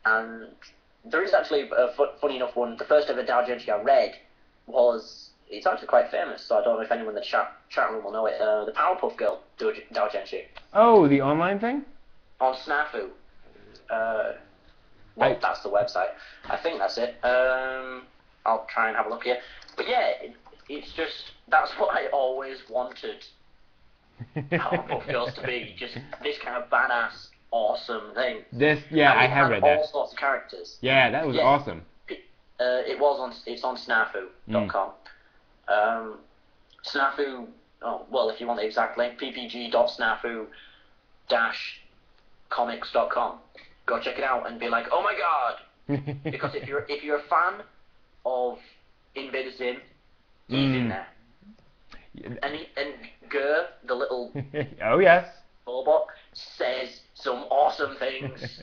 And there is actually a funny enough one. The first ever doujinshi I read was, it's actually quite famous, so I don't know if anyone in the chat room will know it. The Powerpuff Girl doujinshi Oh, the online thing? on Snafu. Well, that's the website. I think that's it. I'll try and have a look here. But yeah, it's just, that's what I always wanted Powerpuff Girls to be. Just this kind of badass, awesome thing. Yeah, I have read that. All sorts of characters. Yeah, that was awesome. It's on snafu.com. Snafu, oh, well, if you want the exact link, ppg.snafu-comics.com. Go check it out and be like, oh my god! Because if you're a fan of Invader Zim, he's in there. And Gur, the little oh yes, robot, says some awesome things.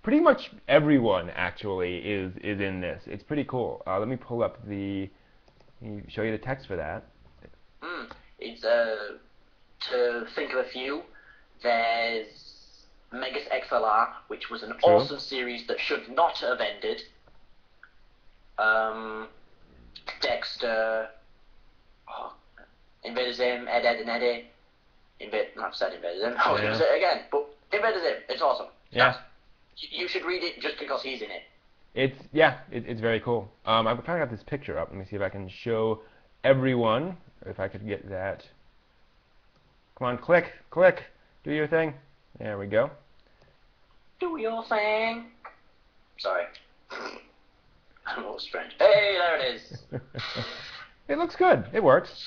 Pretty much everyone actually is in this. It's pretty cool. Let me pull up show you the text for that. It's to think of a few. There's Megas XLR, which was an awesome series that should not have ended. Dexter, Invader Zim, Ed, Ed, and Eddie. I've said Invader Zim. I was going to say it again, but Invader Zim, it's awesome. Yeah. You should read it just because he's in it. It's very cool. I've kind of got this picture up. Let me see if I can show everyone. If I could get that. Come on, click, do your thing. There we go. Do your thing. Sorry. I'm a little strange. Hey, there it is. It looks good. It works.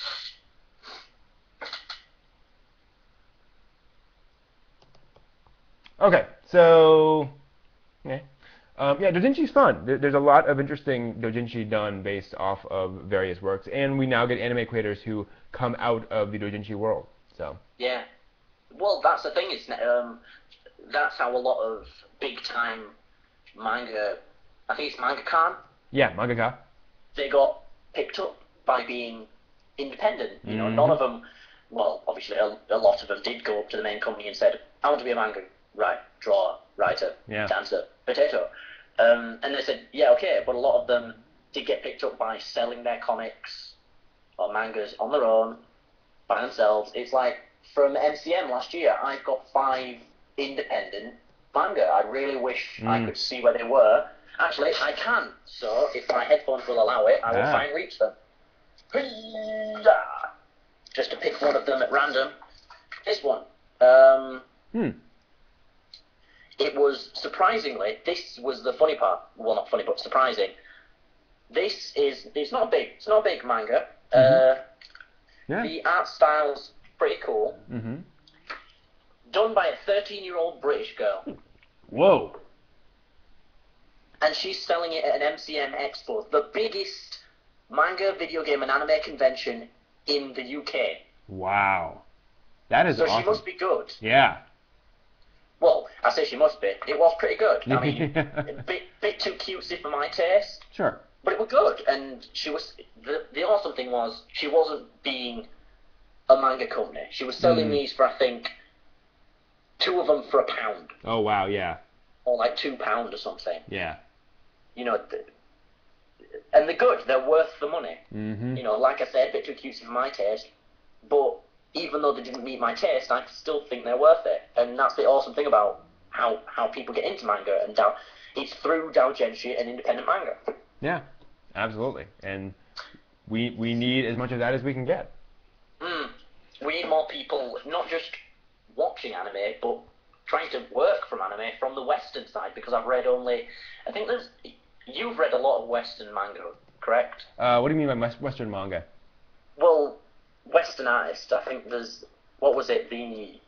Okay, so yeah, doujinshi is fun. There's a lot of interesting doujinshi done based off of various works, and we now get anime creators who come out of the doujinshi world. So yeah, well, that's the thing. Is that's how a lot of big time manga. I think it's Mangaka. Yeah, mangaka. They got picked up by being independent. You know, none of them. Well, obviously, a lot of them did go up to the main company and said, "I want to be a manga drawer, writer, dancer, potato." And they said, yeah, okay, but a lot of them did get picked up by selling their comics or mangas on their own, by themselves. It's like, from MCM last year, I've got 5 independent manga. I really wish I could see where they were. Actually, I can, so if my headphones will allow it, I will try and reach them. Just to pick one of them at random. This one. It was, surprisingly, this was the funny part. Well, not funny, but surprising. It's not a big manga. The art style's pretty cool. Done by a 13-year-old British girl. Whoa. And she's selling it at an MCM Expo, the biggest manga, video game, and anime convention in the UK. Wow. That is awesome. So she must be good. Yeah. Well, I say she must be. It was pretty good. I mean, a bit too cutesy for my taste. Sure. But it was good, and she was. The awesome thing was she wasn't being a manga company. She was selling these for, I think, 2 of them for £1. Oh wow, yeah. Or like £2 or something. Yeah. You know, and they're good. They're worth the money. You know, like I said, a bit too cutesy for my taste, but even though they didn't meet my taste, I still think they're worth it. And that's the awesome thing about how people get into manga, and it's through doujinshi and independent manga. Yeah, absolutely. And we need as much of that as we can get. We need more people, not just watching anime, but trying to work from anime from the Western side, because I've read you've read a lot of Western manga, correct? What do you mean by Western manga? Well, Western artists, I think there's, what was it, the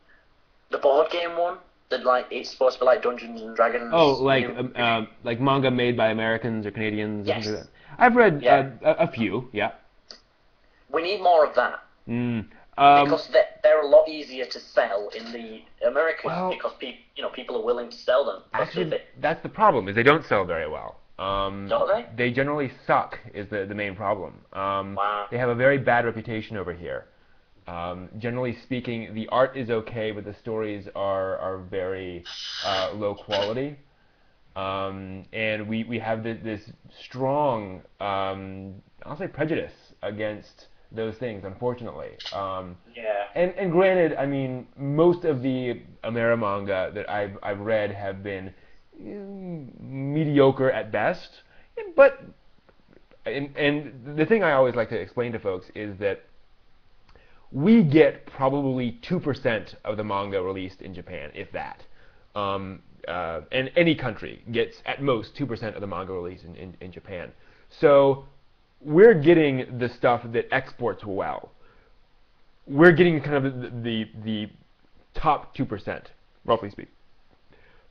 board game one? That, like, it's supposed to be like Dungeons and Dragons. Oh, like manga made by Americans or Canadians or something like that. I've read a few, yeah. We need more of that. Because they're a lot easier to sell in the Americas, because people are willing to sell them. Actually, that's the problem, is they don't sell very well. Don't they? They generally suck, is the main problem. Wow. They have a very bad reputation over here. Generally speaking, the art is okay, but the stories are very low quality. And we have this strong, I'll say, prejudice against those things, unfortunately. Yeah. And granted, I mean, most of the Amera manga that I've read have been mediocre at best. But and the thing I always like to explain to folks is that we get probably 2% of the manga released in Japan, if that. And any country gets at most 2% of the manga released in Japan. So we're getting the stuff that exports well. We're getting kind of the top 2%, roughly speaking.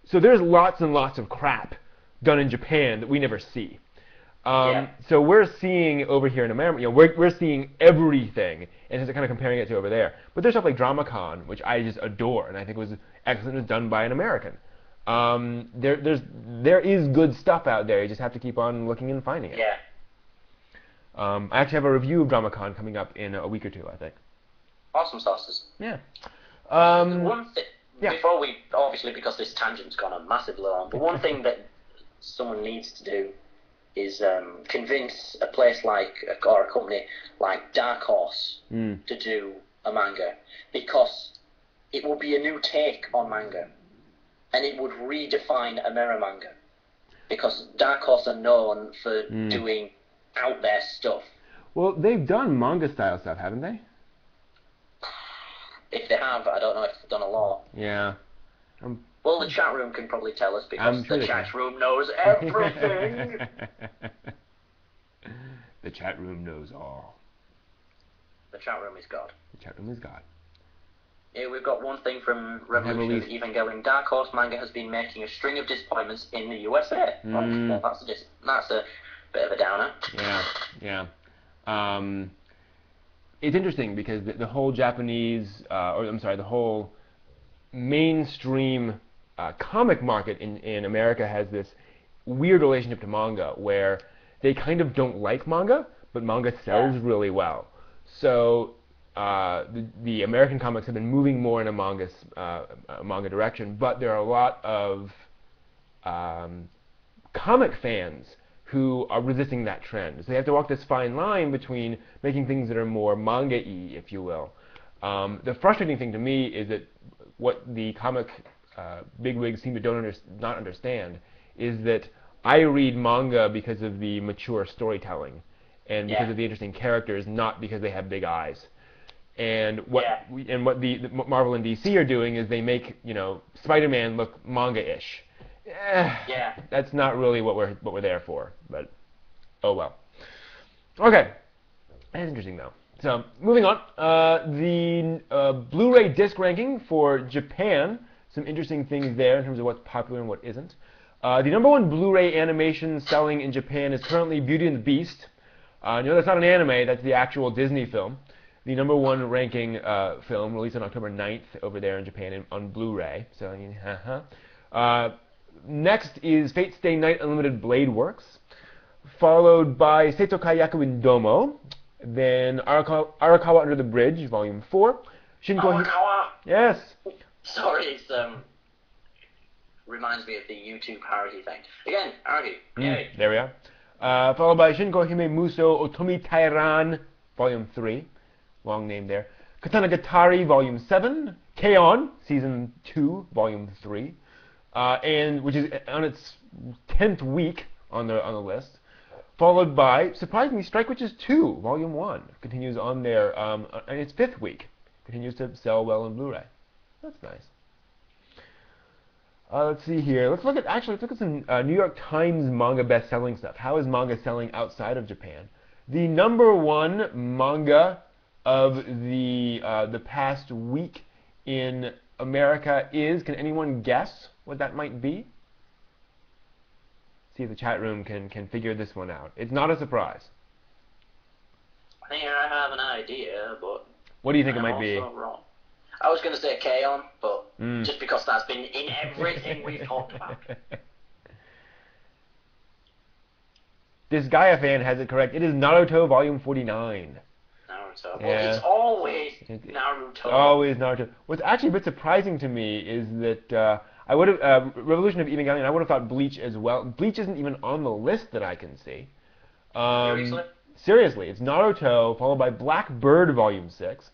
So there's lots and lots of crap done in Japan that we never see. So we're seeing over here in America, we're seeing everything, and just kind of comparing it to over there. But there's stuff like DramaCon, which I just adore, and I think was excellent. It was done by an American. There is good stuff out there. You just have to keep on looking and finding it. Yeah. I actually have a review of DramaCon coming up in a week or two, I think. Awesome sauces. Yeah. One thing, before we, obviously because this tangent's gone on massively long, but one thing that someone needs to do is convince a place like, or a company like Dark Horse to do a manga, because it will be a new take on manga, and it would redefine Amera manga, because Dark Horse are known for doing out there stuff. Well, they've done manga style stuff, haven't they? If they have, I don't know if they've done a lot. Yeah. Well, the chat room can probably tell us, because sure the chat room knows everything. The chat room knows all. The chat room is God. The chat room is God. Here we've got one thing from Revolution of Evangelion. Dark Horse Manga has been making a string of disappointments in the USA. Well, that's a bit of a downer. Yeah. It's interesting because the whole Japanese, the whole mainstream comic market in America has this weird relationship to manga, where they kind of don't like manga, but manga sells really well. So the American comics have been moving more in a manga direction, but there are a lot of comic fans who are resisting that trend. So they have to walk this fine line between making things that are more manga-y, if you will. The frustrating thing to me is that what the comic bigwigs seem to not understand is that I read manga because of the mature storytelling and because of the interesting characters, not because they have big eyes. And what the Marvel and DC are doing is they make Spider-Man look manga-ish. That's not really what we're there for, but oh well. Okay, that's interesting though. So moving on, the Blu-ray disc ranking for Japan. Some interesting things there in terms of what's popular and what isn't. The #1 Blu-ray animation selling in Japan is currently Beauty and the Beast. No, that's not an anime. That's the actual Disney film. The #1 ranking film, released on October 9th over there in Japan on Blu-ray. So, next is Fate Stay Night Unlimited Blade Works, followed by Seitokai Yakuin Domo, then Arakawa Under the Bridge, Volume 4. Arakawa! Yes! Sorry, it's reminds me of the YouTube Haruhi thing. Again, Haruhi. Yay. There we are. Followed by Shinko Hime Muso Otomi Tairan, Volume 3. Long name there. Katanagatari, Volume 7. K-On! Season 2, Volume 3. And which is on its 10th week on the list, followed by, surprisingly, Strike Witches 2, Volume 1, continues on there in its 5th week, continues to sell well on Blu-ray. That's nice. Let's see here. Let's look at some New York Times manga best-selling stuff. How is manga selling outside of Japan? The #1 manga of the past week in America is, can anyone guess what that might be? See if the chat room can figure this one out. It's not a surprise. I think I have an idea, but what do you think it might be? Wrong. I was going to say K-On, but just because that's been in everything we've talked about. This Gaia fan has it correct. It is Naruto Volume 49. Naruto. Yeah. Well, it's always Naruto. Always Naruto. What's actually a bit surprising to me is that I would have Revolution of Evangelion. I would have thought Bleach as well. Bleach isn't even on the list that I can see. Seriously, it's Naruto followed by Black Bird Volume 6,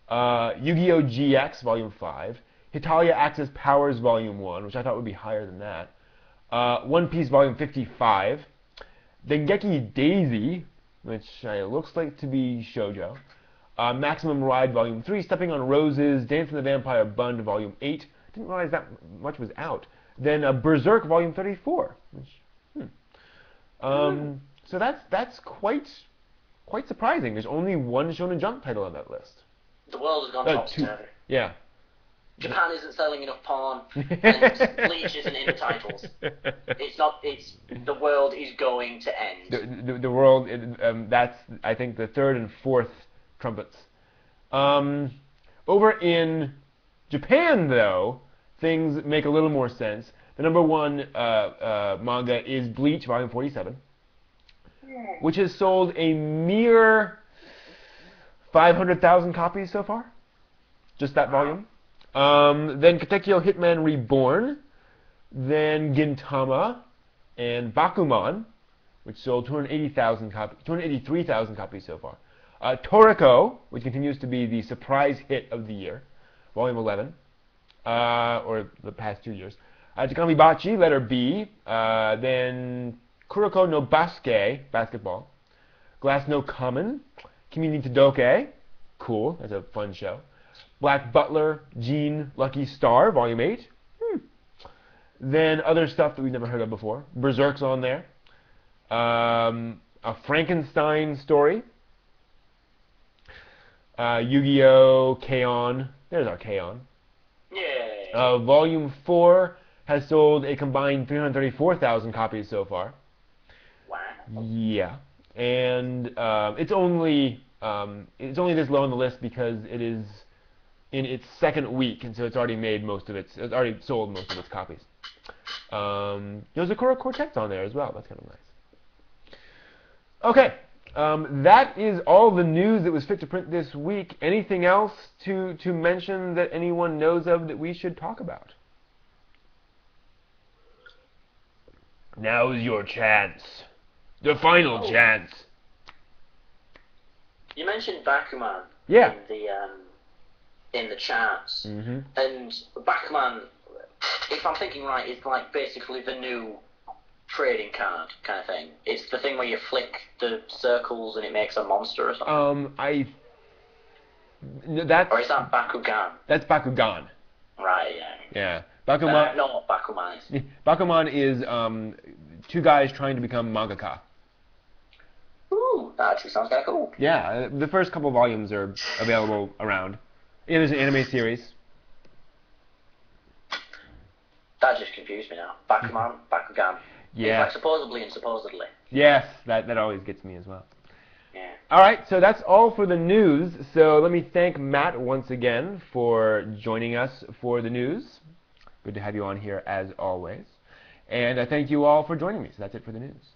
Yu-Gi-Oh! GX Volume 5, Hitalia Axis Powers Volume 1, which I thought would be higher than that, One Piece Volume 55, Dengeki Daisy, which looks like to be shoujo, Maximum Ride Volume 3, Stepping on Roses, Dance in the Vampire Bund Volume 8. Didn't realize that much was out. Then Berserk Volume 34. Which, so that's quite surprising. There's only one Shonen Jump title on that list. The world has gone topsy-turvy. Yeah. Japan isn't selling enough porn, and Bleach isn't in the titles. It's not. It's the world is going to end. The world. That's I think the third and fourth trumpets. Over in Japan, though, things make a little more sense. The number one manga is Bleach, Volume 47, which has sold a mere 500,000 copies so far. Just that volume. Then Katekyo Hitman Reborn, then Gintama, and Bakuman, which sold 283,000 copies so far. Toriko, which continues to be the surprise hit of the year, Volume 11, or the past 2 years. Takami Bachi, letter B, then Kuroko no Basket, basketball, Glass no Common, Kimi ni Todoke, cool, that's a fun show. Black Butler, Gene, Lucky Star, Volume 8. Then other stuff that we've never heard of before. Berserk's on there. A Frankenstein story. Yu-Gi-Oh! K-On! There's our K-On! Yay! Volume 4 has sold a combined 334,000 copies so far. Wow. Yeah. And it's only this low on the list because it is in its second week, and so it's already already sold most of its copies. There's a Sakura Quartet's on there as well. That's kind of nice. Okay, that is all the news that was fit to print this week. Anything else to mention that anyone knows of that we should talk about? Now's your chance. The final chance. You mentioned Bakuman. Yeah. In the charts. Mm-hmm. And Bakuman, if I'm thinking right, is like basically the new trading card kind of thing. It's the thing where you flick the circles and it makes a monster or something. Or is that Bakugan? That's Bakugan. Right, yeah. Yeah. Bakuman. No, what Bakuman is. Bakuman is two guys trying to become mangaka. Ooh, that actually sounds kind of cool. Yeah, the first couple volumes are available around. Yeah, there's an anime series. That just confused me now. Bakuman, Bakugan. Yeah. It's like supposedly and supposedly. Yes, that always gets me as well. Yeah. Alright, so that's all for the news. So let me thank Matt once again for joining us for the news. Good to have you on here as always. And I thank you all for joining me. So that's it for the news.